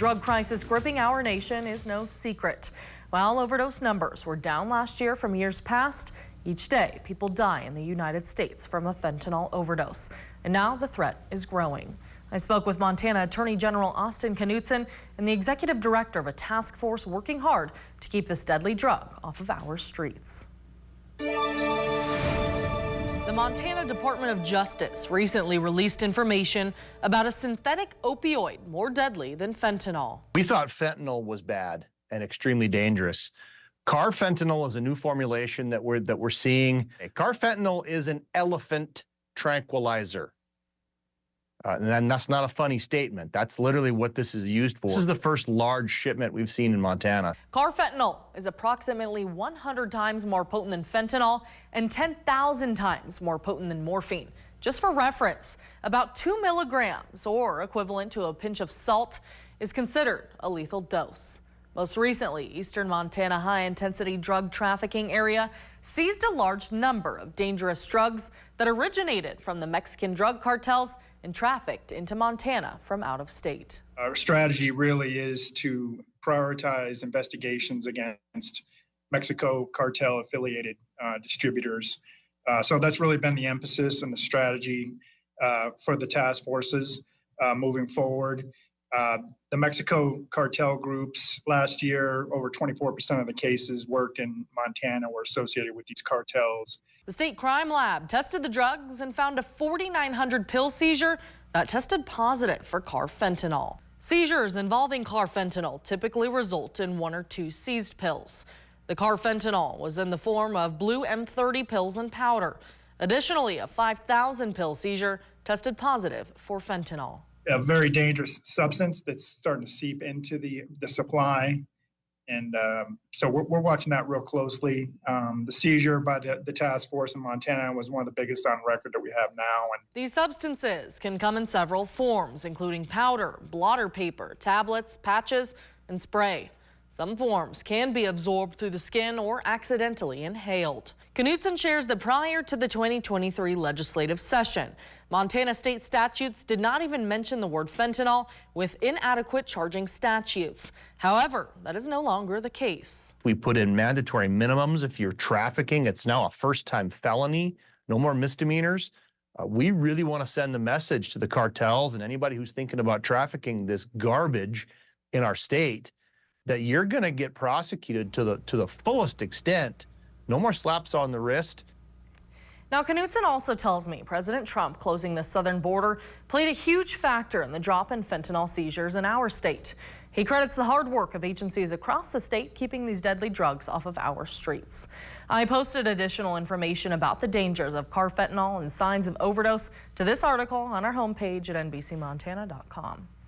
drug crisis gripping our nation is no secret. While overdose numbers were down last year from years past, each day people die in the United States from a fentanyl overdose. And now the threat is growing. I spoke with Montana Attorney General Austin Knudsen and the executive director of a task force working hard to keep this deadly drug off of our streets. The Montana Department of Justice recently released information about a synthetic opioid more deadly than fentanyl. We thought fentanyl was bad and extremely dangerous. Carfentanil is a new formulation that we're seeing. Carfentanil is an elephant tranquilizer. And that's not a funny statement. That's literally what this is used for. This is the first large shipment we've seen in Montana. Carfentanil is approximately 100 times more potent than fentanyl and 10,000 times more potent than morphine. Just for reference, about 2 milligrams, or equivalent to a pinch of salt, is considered a lethal dose. Most recently, eastern Montana high-intensity drug trafficking area seized a large number of dangerous drugs that originated from the Mexican drug cartels and trafficked into Montana from out of state. Our strategy really is to prioritize investigations against Mexico cartel-affiliated distributors. So that's really been the emphasis and the strategy for the task forces moving forward. The Mexico cartel groups last year, over 24% of the cases worked in Montana were associated with these cartels. The state crime lab tested the drugs and found a 4,900 pill seizure that tested positive for carfentanil. Seizures involving carfentanil typically result in 1 or 2 seized pills. The carfentanil was in the form of blue M30 pills and powder. Additionally, a 5,000 pill seizure tested positive for fentanyl. A very dangerous substance that's starting to seep into the supply. And so we're watching that real closely. The seizure by the task force in Montana was one of the biggest on record that we have now. And these substances can come in several forms, including powder, blotter paper, tablets, patches, and spray. Some forms can be absorbed through the skin or accidentally inhaled. Knudsen shares that prior to the 2023 legislative session, Montana state statutes did not even mention the word fentanyl with inadequate charging statutes. However, that is no longer the case. We put in mandatory minimums. If you're trafficking, it's now a first-time felony, no more misdemeanors. We really want to send the message to the cartels and anybody who's thinking about trafficking this garbage in our state that you're going to get prosecuted to the fullest extent. No more slaps on the wrist. Now, Knudsen also tells me President Trump closing the southern border played a huge factor in the drop in fentanyl seizures in our state. He credits the hard work of agencies across the state keeping these deadly drugs off of our streets. I posted additional information about the dangers of carfentanil and signs of overdose to this article on our homepage at NBCMontana.com.